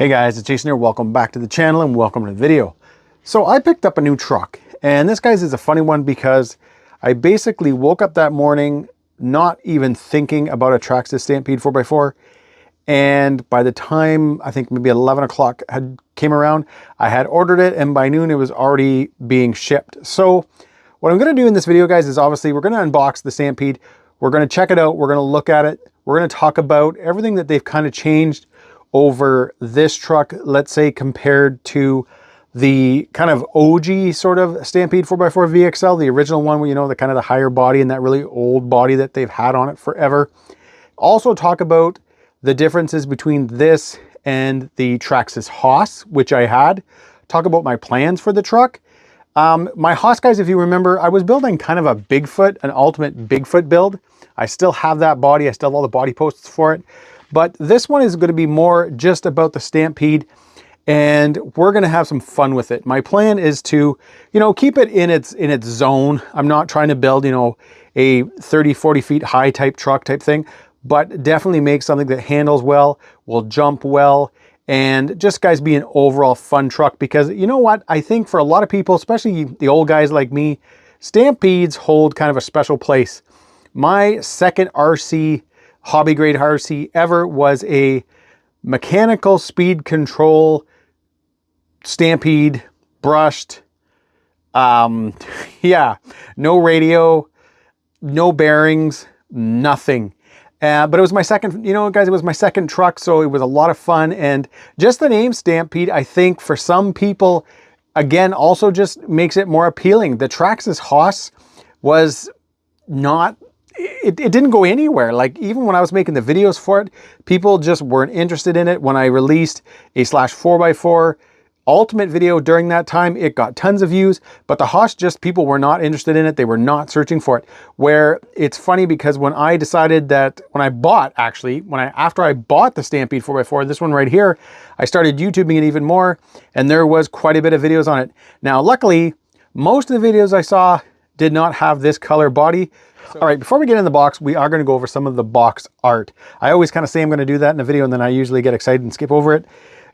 Hey guys, it's Jason here. Welcome back to the channel and welcome to the video. So I picked up a new truck, and this guy's is a funny one because I basically woke up that morning not even thinking about a Traxxas Stampede 4x4, and by the time I think maybe 11 o'clock came around, I had ordered it, and by noon it was already being shipped. So what I'm going to do in this video, guys, is obviously we're going to unbox the Stampede. We're going to check it out. We're going to look at it. We're going to talk about everything that they've kind of changed over this truck, let's say, compared to the kind of OG sort of Stampede 4x4 VXL, the original one where, you know, the kind of the higher body and that really old body that they've had on it forever. Also talk about the differences between this and the Traxxas Haas, which I had. Talk about my plans for the truck. My Haas, guys, if you remember, I was building kind of a Bigfoot, an ultimate Bigfoot build. I still have that body. I still have all the body posts for it. But this one is going to be more just about the Stampede, and we're going to have some fun with it. My plan is to, you know, keep it in its zone. I'm not trying to build, you know, a 30, 40 feet high type truck type thing, but definitely make something that handles well, will jump well, and just, guys, be an overall fun truck. Because you know what? I think for a lot of people, especially the old guys like me, Stampedes hold kind of a special place. My second RC, hobby grade RC ever, was a mechanical speed control Stampede, brushed. Yeah, no radio, no bearings, nothing. But it was my second, you know, guys, it was my second truck, so it was a lot of fun. And just the name Stampede, I think for some people, again, also just makes it more appealing. The Traxxas Haas was not, it didn't go anywhere. Like, even when I was making the videos for it, people just weren't interested in it. When I released a /4x4 ultimate video during that time, it got tons of views, but the Haas, just people were not interested in it. They were not searching for it. Where it's funny because when I decided that, when I bought, actually, after I bought the Stampede 4x4, this one right here, I started YouTubing it even more, and there was quite a bit of videos on it. Now, luckily, most of the videos I saw did not have this color body. All right, before we get in the box, we are going to go over some of the box art. I always kind of say I'm going to do that in a video, and then I usually get excited and skip over it.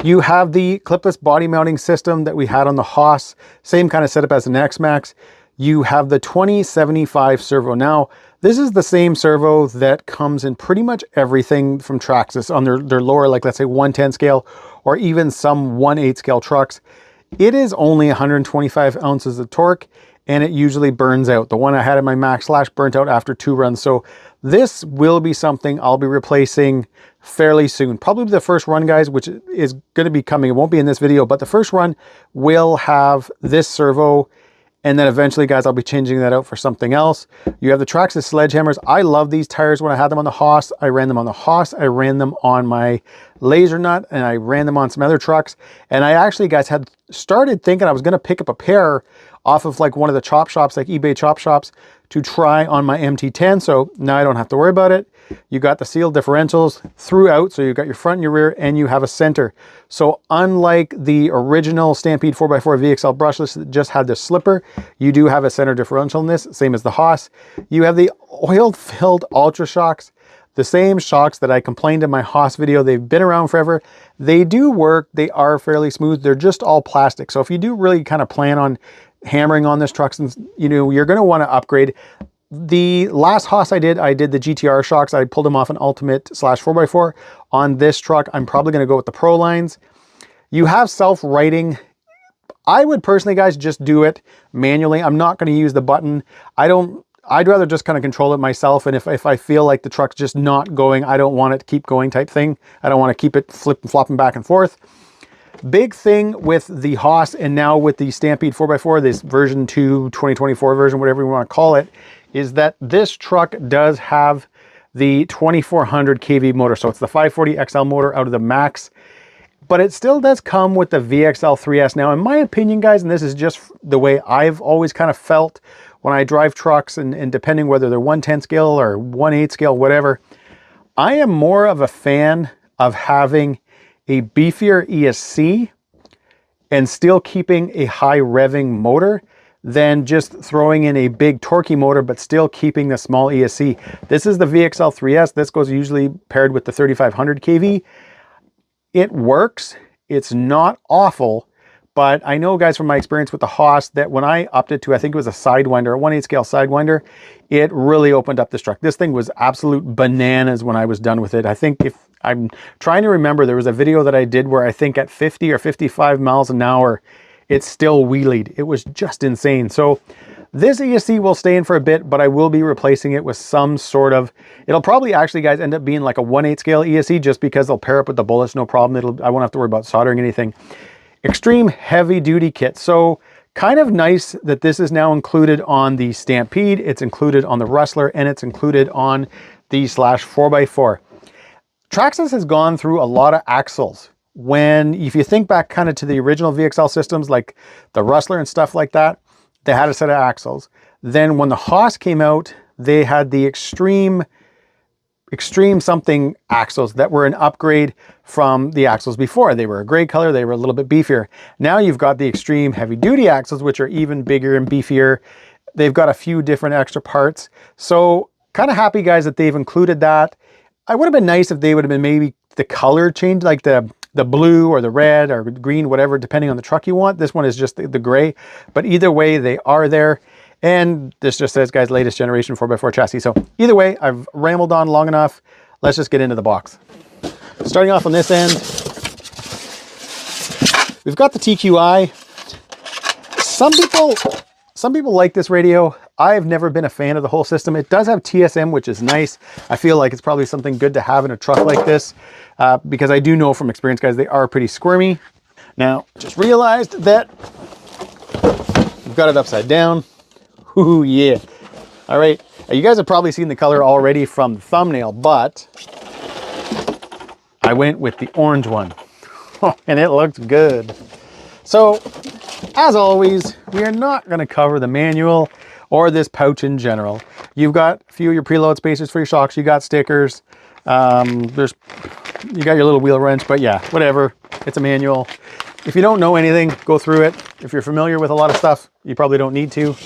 You have the clipless body mounting system that we had on the Haas, same kind of setup as an X-Maxx. You have the 2075 servo. Now, this is the same servo that comes in pretty much everything from Traxxas on their lower, like, let's say 110 scale, or even some 1/8 scale trucks. It is only 125 ounces of torque, and it usually burns out. The one I had in my Max Slash burnt out after 2 runs. So this will be something I'll be replacing fairly soon. Probably the first run, guys, which is going to be coming. It won't be in this video, but the first run will have this servo. And then eventually, guys, I'll be changing that out for something else. You have the Traxxas sledgehammers. I love these tires. When I had them on the Haas, I ran them on the Haas. I ran them on my Laser Nut, and I ran them on some other trucks. And I actually, guys, had started thinking I was going to pick up a pair off of like one of the chop shops, like eBay chop shops, to try on my MT10. So now I don't have to worry about it. You got the sealed differentials throughout, so you've got your front and your rear, and you have a center. So unlike the original Stampede 4x4 VXL brushless that just had the slipper, you do have a center differential in this, same as the Haas. You have the oil-filled Ultra Shocks, the same shocks that I complained in my Haas video. They've been around forever. They do work. They are fairly smooth. They're just all plastic. So if you do really kind of plan on hammering on this truck, since, you know, you're going to want to upgrade. The last Haas I did the GTR shocks. I pulled them off an Ultimate /4x4. On this truck, I'm probably going to go with the Pro lines. You have self-righting. I would personally, guys, just do it manually. I'm not going to use the button. I'd rather just kind of control it myself. And if I feel like the truck's just not going, I don't want it to keep going type thing. I don't want to keep it flopping back and forth. Big thing with the Haas, and now with the Stampede 4x4, this version 2, 2024 version, whatever you want to call it, is that this truck does have the 2400 kV motor. So it's the 540 XL motor out of the Max, but it still does come with the VXL 3S. Now, in my opinion, guys, and this is just the way I've always kind of felt when I drive trucks, and depending whether they're 110 scale or 1/8 scale, whatever, I am more of a fan of having a beefier ESC and still keeping a high revving motor than just throwing in a big torquey motor but still keeping the small ESC. This is the VXL 3S. This goes usually paired with the 3500 kV. It works. It's not awful, but I know, guys, from my experience with the Haas, that when I upped it to, I think it was a Sidewinder, a 1/8 scale Sidewinder, it really opened up this truck. This thing was absolute bananas when I was done with it. I think, if I'm trying to remember, there was a video that I did where I think at 50 or 55 miles an hour, it still wheelied. It was just insane. So this ESC will stay in for a bit, but I will be replacing it with some sort of, it'll probably actually, guys, end up being like a 1/8 scale ESC, just because they'll pair up with the bullets, no problem. I won't have to worry about soldering anything. Extreme heavy duty kit. So kind of nice that this is now included on the Stampede, it's included on the Rustler, and it's included on the Slash 4x4. Traxxas has gone through a lot of axles. If you think back kind of to the original VXL systems, like the Rustler and stuff like that, they had a set of axles. Then when the Haas came out, they had the extreme something axles that were an upgrade from the axles before. They were a gray color, they were a little bit beefier. Now you've got the extreme heavy duty axles, which are even bigger and beefier. They've got a few different extra parts. So kind of happy, guys, that they've included that. I would have been nice if they would have been maybe the color change, like the blue or the red or green, whatever, depending on the truck you want. This one is just the gray, but either way, they are there. And this just says, guys, latest generation 4x4 chassis. So either way, I've rambled on long enough. Let's just get into the box. Starting off on this end, we've got the TQI. Some people like this radio. I've never been a fan of the whole system. It does have TSM, which is nice. I feel like it's probably something good to have in a truck like this, because I do know from experience, guys, they are pretty squirmy. Now, just realized that we've got it upside down. Ooh, yeah. All right. You guys have probably seen the color already from the thumbnail, but I went with the orange one. And it looks good. So, as always, we are not going to cover the manual or this pouch in general. You've got a few of your preload spacers for your shocks. You got stickers. You got your little wheel wrench, but yeah, whatever. It's a manual. If you don't know anything, go through it. If you're familiar with a lot of stuff, you probably don't need to.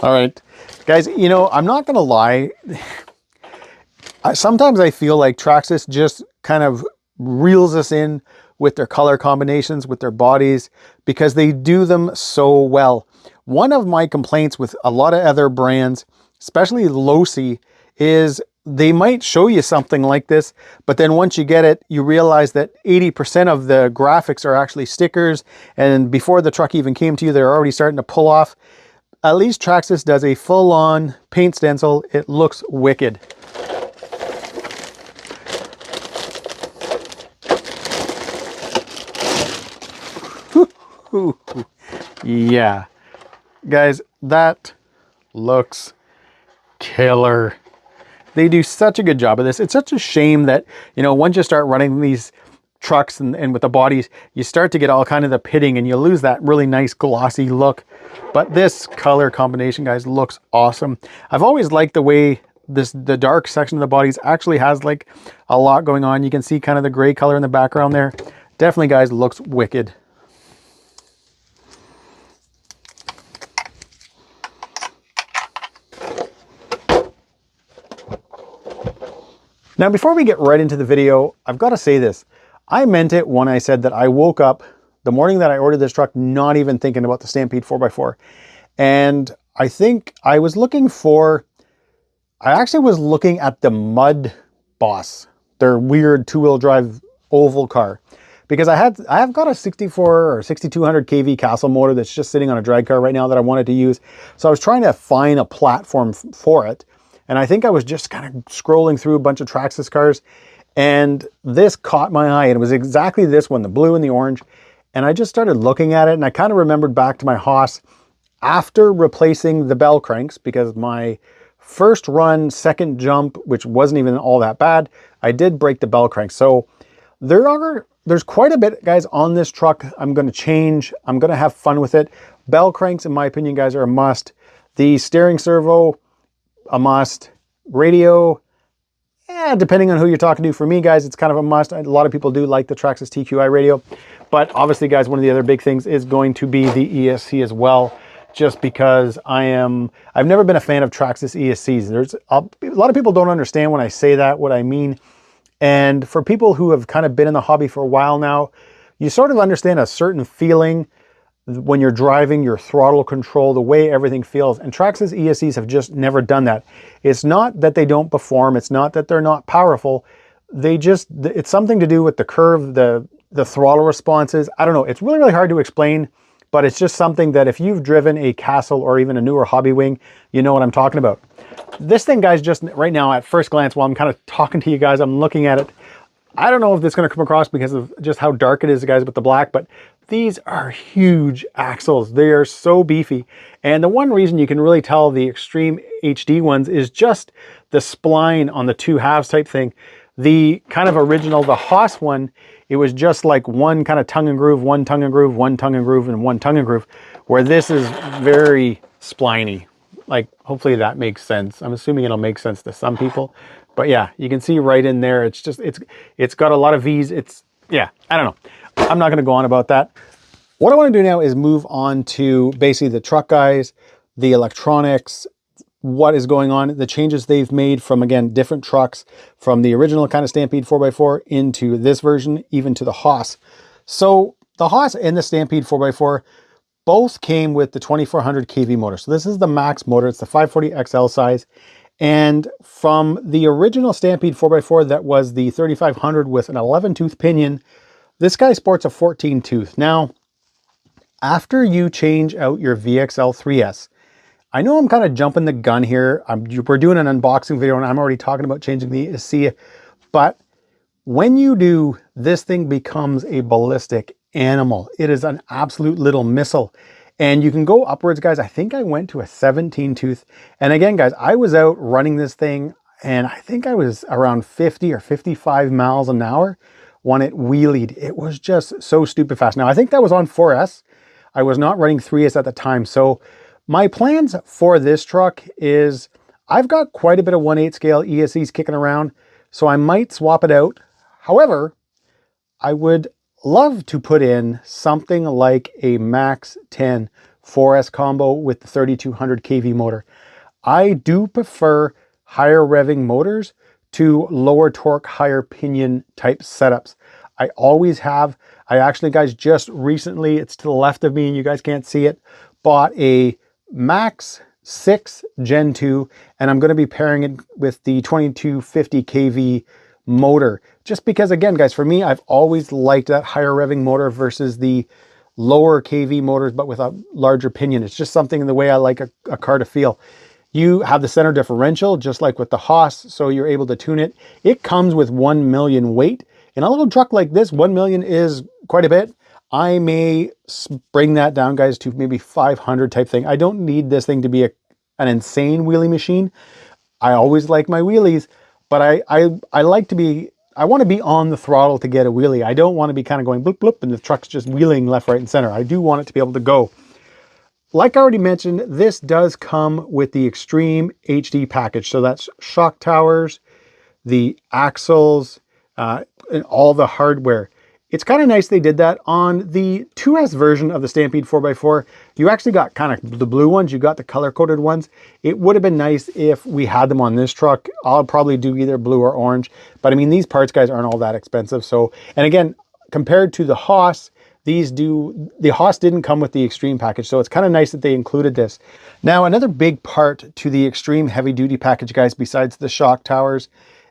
All right, guys, you know, I'm not going to lie. Sometimes I feel like Traxxas just kind of reels us in with their color combinations, with their bodies, because they do them so well. One of my complaints with a lot of other brands, especially Losi, is they might show you something like this, but then once you get it, you realize that 80% of the graphics are actually stickers, and before the truck even came to you, they're already starting to pull off. At least Traxxas does a full-on paint stencil. It looks wicked. Yeah, guys, that looks killer. They do such a good job of this. It's such a shame that, you know, once you start running these trucks and with the bodies, you start to get all kind of the pitting and you lose that really nice glossy look. But this color combination, guys, looks awesome. I've always liked the way the dark section of the bodies actually has like a lot going on. You can see kind of the gray color in the background there. Definitely, guys, looks wicked. Now, before we get right into the video, I've got to say this. I meant it when I said that I woke up the morning that I ordered this truck not even thinking about the Stampede 4x4. And I think I was looking at the Mud Boss, their weird two-wheel drive oval car. Because I have got a 64 or 6200 kV Castle motor that's just sitting on a drag car right now that I wanted to use. So I was trying to find a platform for it. And I think I was just kind of scrolling through a bunch of Traxxas cars, and this caught my eye, and it was exactly this one, the blue and the orange. And I just started looking at it, and I kind of remembered back to my Haas after replacing the bell cranks, because my first run, second jump, which wasn't even all that bad, I did break the bell cranks. So there's quite a bit, guys, on this truck. I'm going to change. I'm going to have fun with it. Bell cranks, in my opinion, guys, are a must. The steering servo, a must. Radio, yeah, depending on who you're talking to. For me, guys, it's kind of a must. A lot of people do like the Traxxas TQI radio, but obviously, guys, one of the other big things is going to be the ESC as well, just because I've never been a fan of Traxxas ESCs. There's a lot of people don't understand when I say that. What I mean And for people who have kind of been in the hobby for a while now, you sort of understand a certain feeling when you're driving, your throttle control, the way everything feels. And Traxxas ESCs have just never done that. It's not that they don't perform. It's not that they're not powerful. They just, it's something to do with the curve, the throttle responses. I don't know. It's really, really hard to explain, but it's just something that if you've driven a Castle or even a newer Hobby Wing, you know what I'm talking about. This thing, guys, just right now at first glance, while I'm kind of talking to you guys, I'm looking at it. I don't know if this is going to come across because of just how dark it is, guys, with the black, but these are huge axles. They are so beefy. And the one reason you can really tell the Extreme HD ones is just the spline on the 2/2 type thing. The kind of original, the Haas one, it was just like one kind of tongue and groove, one tongue and groove, one tongue and groove, and one tongue and groove, where this is very spliney. Like, hopefully that makes sense. I'm assuming it'll make sense to some people. But yeah, you can see right in there, it's just, it's got a lot of V's. It's, yeah, I don't know. I'm not gonna go on about that. What I wanna do now is move on to basically the truck guys, the electronics, what is going on, the changes they've made from, again, different trucks, from the original kind of Stampede 4x4 into this version, even to the Haas. So the Haas and the Stampede 4x4 both came with the 2400 kV motor. So this is the max motor. It's the 540 XL size. And from the original Stampede 4x4, that was the 3500 with an 11-tooth pinion, this guy sports a 14-tooth. Now, after you change out your VXL 3S, I know I'm kind of jumping the gun here. We're doing an unboxing video and I'm already talking about changing the ESC, but when you do, this thing becomes a ballistic animal. It is an absolute little missile. And you can go upwards, guys. I think I went to a 17-tooth. And again, guys, I was out running this thing and I think I was around 50 or 55 miles an hour when it wheelied. It was just so stupid fast. Now, I think that was on 4S. I was not running 3S at the time. So my plans for this truck is I've got quite a bit of 1/8 scale ESCs kicking around, so I might swap it out. However, I would love to put in something like a Max 10 4S combo with the 3200 kV motor. I do prefer higher revving motors to lower torque, higher pinion type setups. I always have. I actually, guys, just recently, it's to the left of me and you guys can't see it, bought a Max 6 Gen 2, and I'm going to be pairing it with the 2250 kV motor. Just because, again, guys, for me, I've always liked that higher revving motor versus the lower kV motors, but with a larger pinion. It's just something in the way I like a car to feel. You have the center differential, just like with the Haas, so you're able to tune it. It comes with 1 million weight. In a little truck like this, 1 million is quite a bit. I may bring that down, guys, to maybe 500 type thing. I don't need this thing to be an insane wheelie machine. I always like my wheelies, but I like to be, I want to be on the throttle to get a wheelie. I don't want to be kind of going bloop, bloop, and the truck's just wheeling left, right, and center. I do want it to be able to go. Like I already mentioned, this does come with the Extreme HD package. So that's shock towers, the axles, and all the hardware. It's kind of nice they did that. On the 2S version of the Stampede 4x4, you actually got kind of the blue ones, you got the color-coded ones. It would have been nice if we had them on this truck. I'll probably do either blue or orange, but I mean, these parts, guys, aren't all that expensive. So, and again, compared to the Haas, the Haas didn't come with the Extreme package, so it's kind of nice that they included this. Now, another big part to the Extreme heavy-duty package, guys, besides the shock towers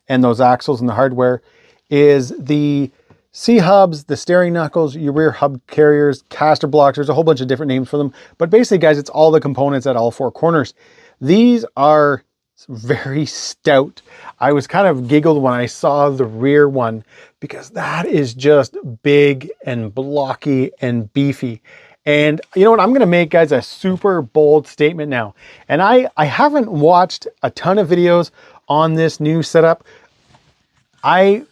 and those axles and the hardware, is the C-hubs, the steering knuckles, your rear hub carriers, caster blocks. There's a whole bunch of different names for them. But basically, guys, it's all the components at all four corners. These are very stout. I was kind of giggled when I saw the rear one because that is just big and blocky and beefy. And you know what? I'm going to make, guys, a super bold statement now. And I haven't watched a ton of videos on this new setup. Okay,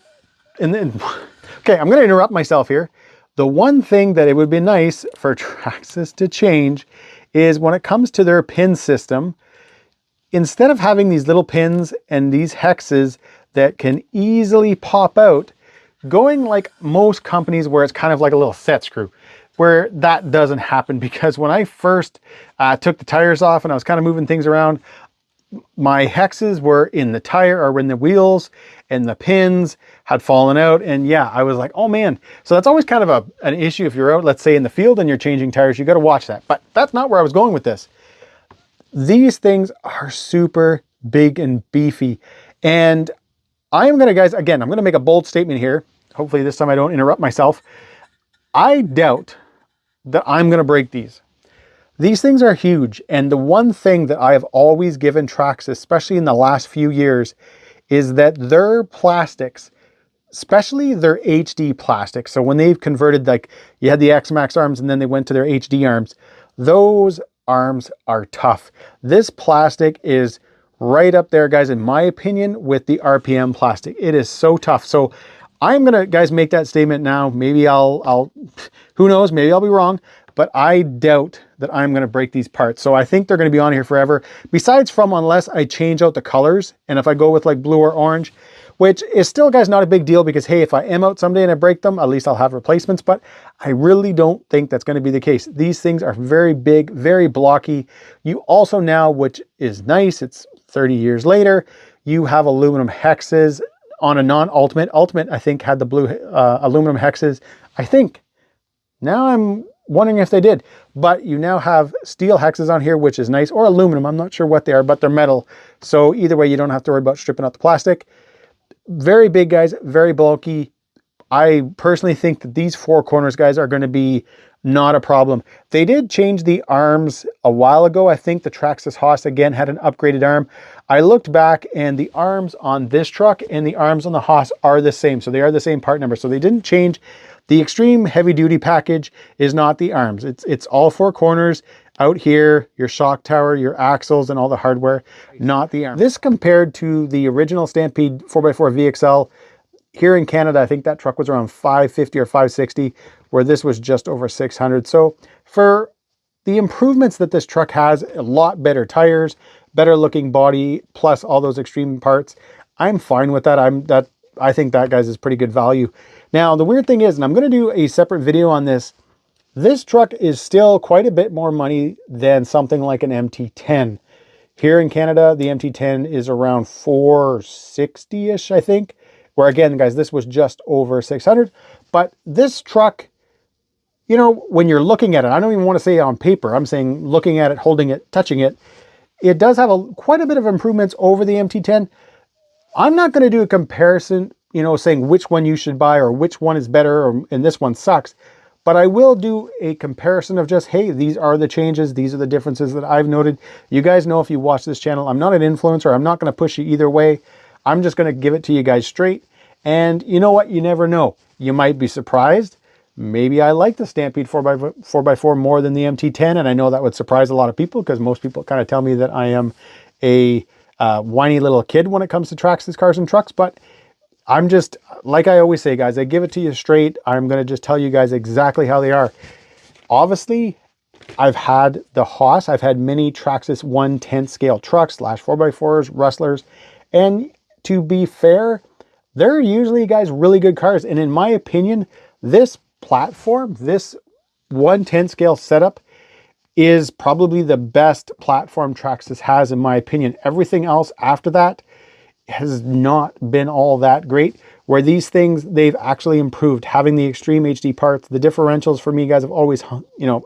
I'm going to interrupt myself here. The one thing that it would be nice for Traxxas to change is when it comes to their pin system, instead of having these little pins and these hexes that can easily pop out, going like most companies where it's kind of like a little set screw, where that doesn't happen. Because when I first took the tires off and I was kind of moving things around, my hexes were in the tire or in the wheels, and the pins had fallen out. And yeah, I was like, oh man. So that's always kind of an issue if you're out, let's say in the field and you're changing tires, you got to watch that. But that's not where I was going with this. These things are super big and beefy. And I am going to, guys, again, I'm going to make a bold statement here. Hopefully this time I don't interrupt myself. I doubt that I'm going to break these. These things are huge. And the one thing that I have always given Traxxas, especially in the last few years, is that their plastics, especially their HD plastics. So when they've converted, like you had the X-Maxx arms and then they went to their HD arms, those arms are tough. This plastic is right up there, guys, in my opinion, with the RPM plastic. It is so tough. So I'm gonna, guys, make that statement now. Maybe I'll who knows, maybe I'll be wrong, but I doubt that I'm gonna break these parts. So I think they're gonna be on here forever. Besides from, unless I change out the colors, and if I go with like blue or orange, which is still, guys, not a big deal because, hey, if I am out someday and I break them, at least I'll have replacements, but I really don't think that's going to be the case. These things are very big, very blocky. You also now, which is nice, it's 30 years later, you have aluminum hexes on a non-Ultimate. Ultimate, I think, had the blue aluminum hexes. I think. Now I'm wondering if they did. But you now have steel hexes on here, which is nice, or aluminum. I'm not sure what they are, but they're metal. So either way, you don't have to worry about stripping out the plastic. Very big, guys, very bulky. I personally think that these four corners, guys, are going to be not a problem. They did change the arms a while ago. I think the Traxxas Haas, again, had an upgraded arm. I looked back and the arms on this truck and the arms on the Haas are the same. So they are the same part number. So they didn't change. The extreme heavy duty package is not the arms. It's all four corners. Out here, your shock tower, your axles, and all the hardware, not the arm. This compared to the original Stampede 4x4 VXL. Here in Canada, I think that truck was around 550 or 560, where this was just over 600. So for the improvements that this truck has, a lot better tires, better looking body, plus all those extreme parts, I'm fine with that. I think that, guys, is pretty good value. Now, the weird thing is, and I'm going to do a separate video on this, this truck is still quite a bit more money than something like an MT10. Here in Canada, the MT10 is around 460-ish, I think. Where again, guys, this was just over 600. But this truck, you know, when you're looking at it, I don't even want to say on paper, I'm saying looking at it, holding it, touching it, it does have quite a bit of improvements over the MT10. I'm not going to do a comparison, you know, saying which one you should buy or which one is better and this one sucks. But I will do a comparison of just, hey, these are the changes. These are the differences that I've noted. You guys know, if you watch this channel, I'm not an influencer. I'm not going to push you either way. I'm just going to give it to you guys straight. And you know what? You never know. You might be surprised. Maybe I like the Stampede 4x4 more than the MT10. And I know that would surprise a lot of people because most people kind of tell me that I am a whiny little kid when it comes to Traxxas cars and trucks. But I'm just, like I always say, guys, I give it to you straight. I'm going to just tell you guys exactly how they are. Obviously, I've had the Haas. I've had many Traxxas 1/10 scale trucks / 4x4s, Rustlers. And to be fair, they're usually, guys, really good cars. And in my opinion, this platform, this 1/10 scale setup is probably the best platform Traxxas has, in my opinion. Everything else after that has not been all that great, where these things, they've actually improved. Having the extreme HD parts, the differentials for me, guys, have always, you know,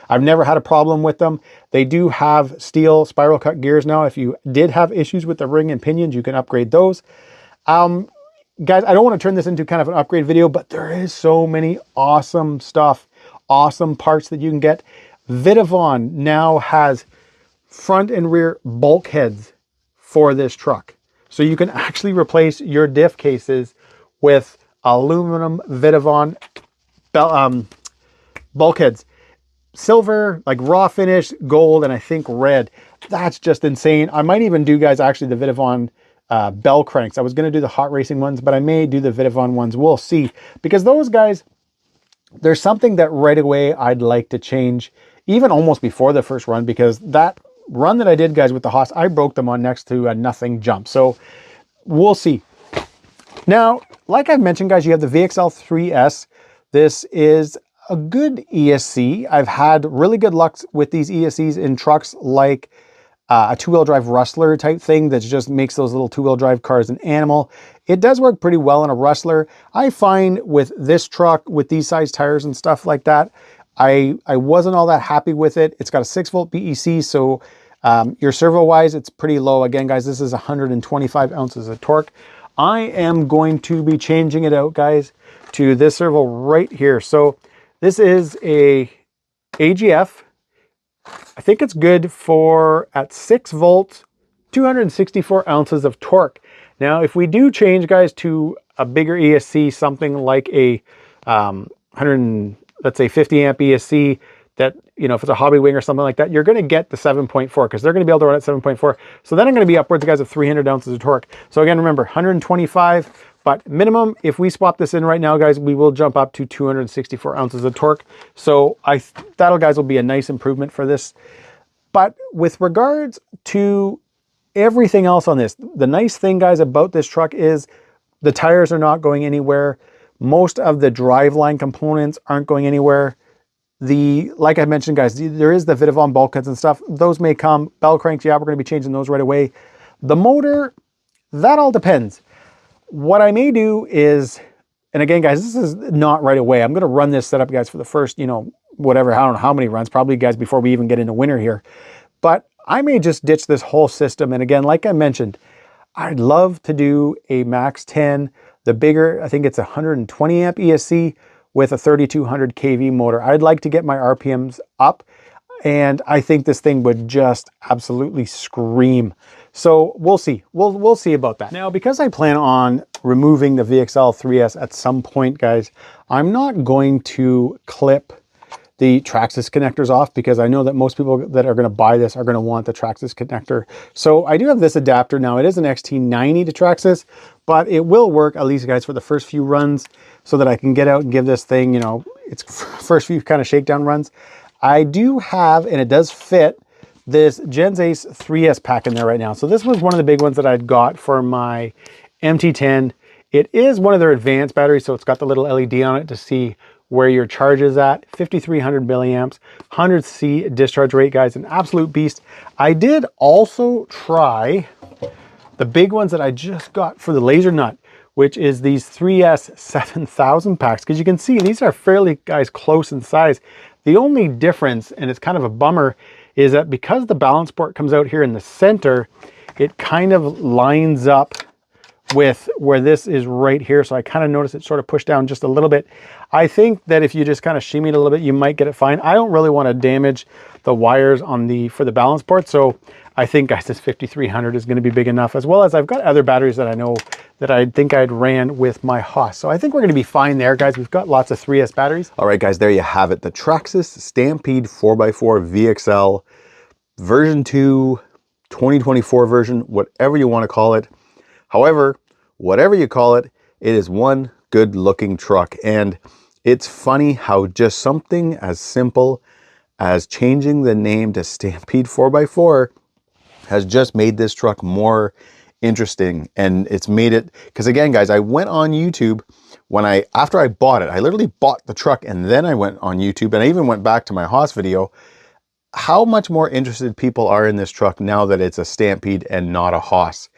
I've never had a problem with them. They do have steel spiral cut gears now. If you did have issues with the ring and pinions, you can upgrade those. Guys, I don't want to turn this into kind of an upgrade video, but there is so many awesome stuff, awesome parts that you can get. Vitavon now has front and rear bulkheads for this truck. So you can actually replace your diff cases with aluminum Vitavon bulkheads. Silver, like raw finish, gold, and I think red. That's just insane. I might even do, guys, actually the Vitavon bell cranks. I was going to do the hot racing ones, but I may do the Vitavon ones. We'll see. Because those guys, there's something that right away I'd like to change, even almost before the first run, because that run that I did, guys, with the Haas, I broke them on next to a nothing jump. So we'll see. Now, like I've mentioned, guys, you have the VXL 3S. This is a good ESC. I've had really good luck with these ESCs in trucks like a two-wheel drive rustler type thing that just makes those little two-wheel drive cars an animal. It does work pretty well in a rustler. I find with this truck, with these size tires and stuff like that, I wasn't all that happy with it. It's got a 6-volt BEC, so your servo-wise, it's pretty low. Again, guys, this is 125 ounces of torque. I am going to be changing it out, guys, to this servo right here. So this is a AGF. I think it's good for, at 6 volts, 264 ounces of torque. Now, if we do change, guys, to a bigger ESC, something like a let's say 50 amp ESC, that, you know, if it's a hobby wing or something like that, you're going to get the 7.4 because they're going to be able to run at 7.4. So then I'm going to be upwards, guys, of 300 ounces of torque. So again, remember, 125, but minimum, if we swap this in right now, guys, we will jump up to 264 ounces of torque. So that'll, guys, will be a nice improvement for this. But with regards to everything else on this, the nice thing, guys, about this truck is the tires are not going anywhere. Most of the driveline components aren't going anywhere. Like I mentioned, guys, there is the Vitavon bulkheads and stuff. Those may come. Bell cranks, yeah, we're going to be changing those right away. The motor, that all depends. What I may do is, and again, guys, this is not right away. I'm going to run this setup, guys, for the first, you know, whatever, I don't know how many runs, probably, guys, before we even get into winter here. But I may just ditch this whole system. And again, like I mentioned, I'd love to do a Max 10, the bigger, I think it's 120 amp ESC with a 3200 kV motor. I'd like to get my RPMs up, and I think this thing would just absolutely scream. So we'll see. We'll see about that. Now, because I plan on removing the VXL 3S at some point, guys, I'm not going to clip the Traxxas connectors off because I know that most people that are going to buy this are going to want the Traxxas connector. So I do have this adapter now. It is an XT90 to Traxxas, but it will work, at least, guys, for the first few runs so that I can get out and give this thing, you know, its first few kind of shakedown runs. I do have, and it does fit, this Gens Ace 3S pack in there right now. So this was one of the big ones that I'd got for my MT10. It is one of their advanced batteries, so it's got the little LED on it to see where your charge is at. 5,300 milliamps, 100C discharge rate, guys, an absolute beast. I did also try the big ones that I just got for the laser nut, which is these 3S 7000 packs, because you can see these are fairly, guys, close in size. The only difference, and it's kind of a bummer, is that because the balance port comes out here in the center, it kind of lines up with where this is right here. So I kind of noticed it sort of pushed down just a little bit. I think that if you just kind of shimmy it a little bit, you might get it fine. I don't really want to damage the wires on for the balance port. So I think, guys, this 5300 is going to be big enough, as well as I've got other batteries that I know that I think I'd ran with my Haas. So I think we're going to be fine there, guys. We've got lots of 3S batteries. All right, guys, there you have it. The Traxxas Stampede 4x4 VXL version 2, 2024 version, whatever you want to call it. However, whatever you call it, it is one good looking truck. And it's funny how just something as simple as changing the name to Stampede 4x4 has just made this truck more interesting. And it's made it, because again, guys, I went on YouTube after I bought it. I literally bought the truck and then I went on YouTube, and I even went back to my Haas video. How much more interested people are in this truck now that it's a Stampede and not a Haas.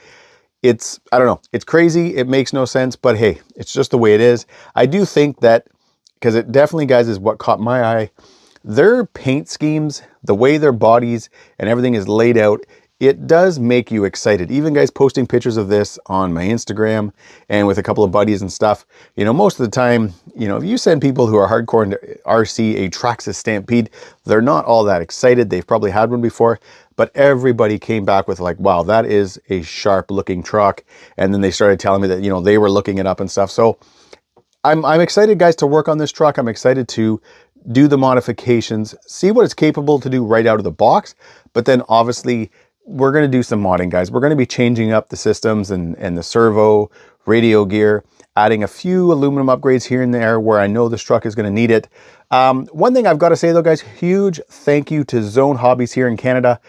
I don't know, it's crazy, it makes no sense, but hey, it's just the way it is. I do think that, because it definitely, guys, is what caught my eye, their paint schemes, the way their bodies and everything is laid out, it does make you excited. Even, guys, posting pictures of this on my Instagram and with a couple of buddies and stuff, you know, most of the time, you know, if you send people who are hardcore into RC a Traxxas Stampede, they're not all that excited. They've probably had one before, but everybody came back with like, wow, that is a sharp looking truck. And then they started telling me that, you know, they were looking it up and stuff. So I'm excited, guys, to work on this truck. I'm excited to do the modifications, see what it's capable to do right out of the box. But then obviously we're going to do some modding, guys. We're going to be changing up the systems and the servo, radio gear, adding a few aluminum upgrades here and there where I know this truck is going to need it. One thing I've got to say though, guys, huge thank you to Zone Hobbies here in Canada.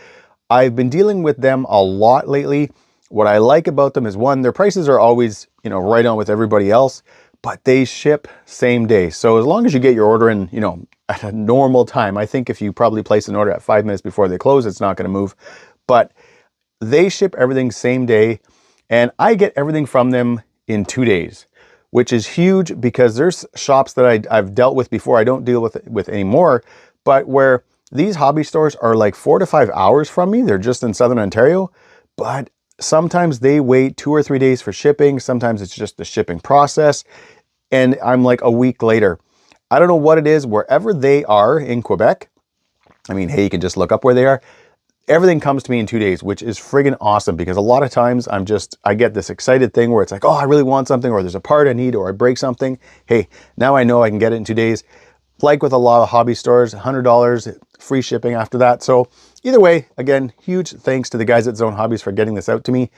I've been dealing with them a lot lately. What I like about them is, one, their prices are always, you know, right on with everybody else, but they ship same day. So as long as you get your order in, you know, at a normal time, I think if you probably place an order at 5 minutes before they close, it's not going to move. but they ship everything same day, and I get everything from them in 2 days, which is huge because there's shops that I've dealt with before, I don't deal with anymore, but where these hobby stores are like 4 to 5 hours from me. They're just in Southern Ontario, but sometimes they wait 2 or 3 days for shipping. Sometimes it's just the shipping process, and I'm like a week later. I don't know what it is, wherever they are in Quebec. I mean, hey, you can just look up where they are. Everything comes to me in 2 days, which is friggin' awesome, because a lot of times I get this excited thing where it's like, oh, I really want something, or there's a part I need, or I break something. Hey, now I know I can get it in 2 days. Like with a lot of hobby stores, $100, free shipping after that. So either way, again, huge thanks to the guys at Zone Hobbies for getting this out to me.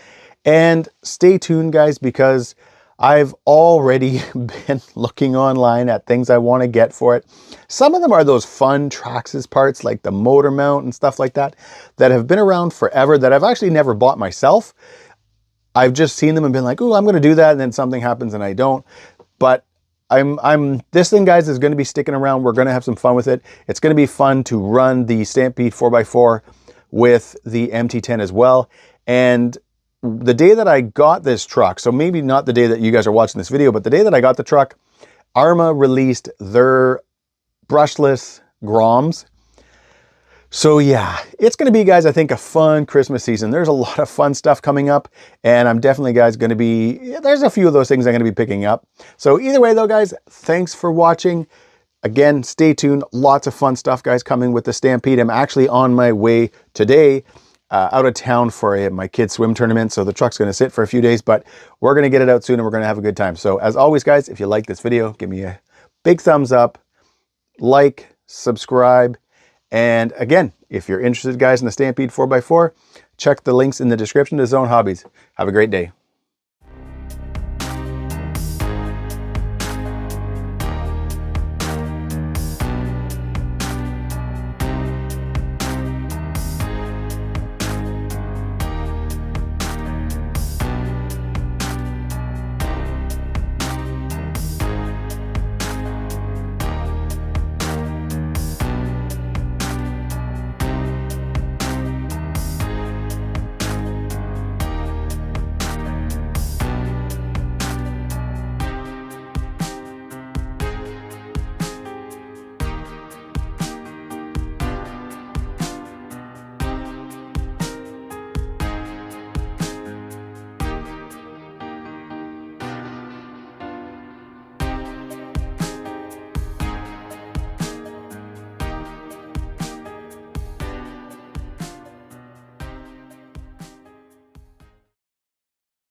And stay tuned, guys, because I've already been looking online at things I want to get for it. Some of them are those fun Traxxas parts, like the motor mount and stuff like that, that have been around forever, that I've actually never bought myself. I've just seen them and been like, oh, I'm going to do that, and then something happens and I don't. But this thing, guys, is going to be sticking around. We're going to have some fun with it. It's going to be fun to run the Stampede 4x4 with the MT10 as well. And the day that I got this truck, so maybe not the day that you guys are watching this video, but the day that I got the truck, Arma released their brushless Groms. So yeah, it's going to be, guys, I think a fun Christmas season. There's a lot of fun stuff coming up, and I'm definitely, guys, going to be, there's a few of those things I'm going to be picking up. So either way though, guys, thanks for watching. Again, stay tuned. Lots of fun stuff, guys, coming with the Stampede. I'm actually on my way today out of town for my kids' swim tournament, so the truck's going to sit for a few days, but we're going to get it out soon and we're going to have a good time. So as always, guys, if you like this video, give me a big thumbs up, like, subscribe. And again, if you're interested, guys, in the Stampede 4x4, check the links in the description to Zone Hobbies. Have a great day.